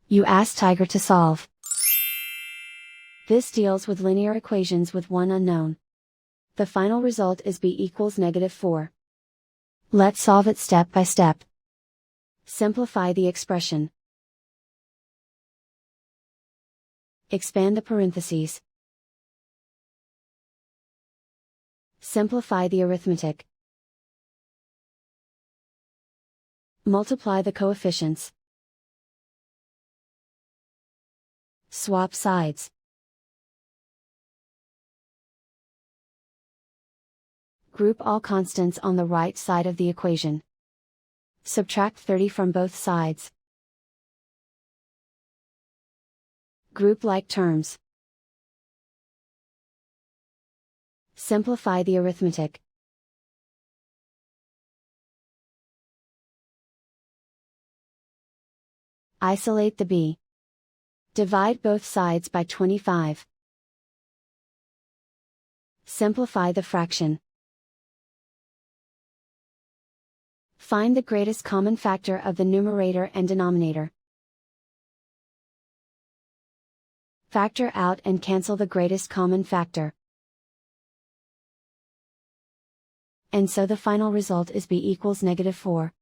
You ask Tiger to solve. This deals with linear equations with one unknown. The final result is b equals -4. Let's solve it step by step. Simplify the expression. Expand the parentheses. Simplify the arithmetic. Multiply the coefficients. Swap sides. Group all constants on the right side of the equation. Subtract 30 from both sides. Group like terms. Simplify the arithmetic. Isolate the b. Divide both sides by 25. Simplify the fraction. Find the greatest common factor of the numerator and denominator. Factor out and cancel the greatest common factor. And so the final result is b equals -4.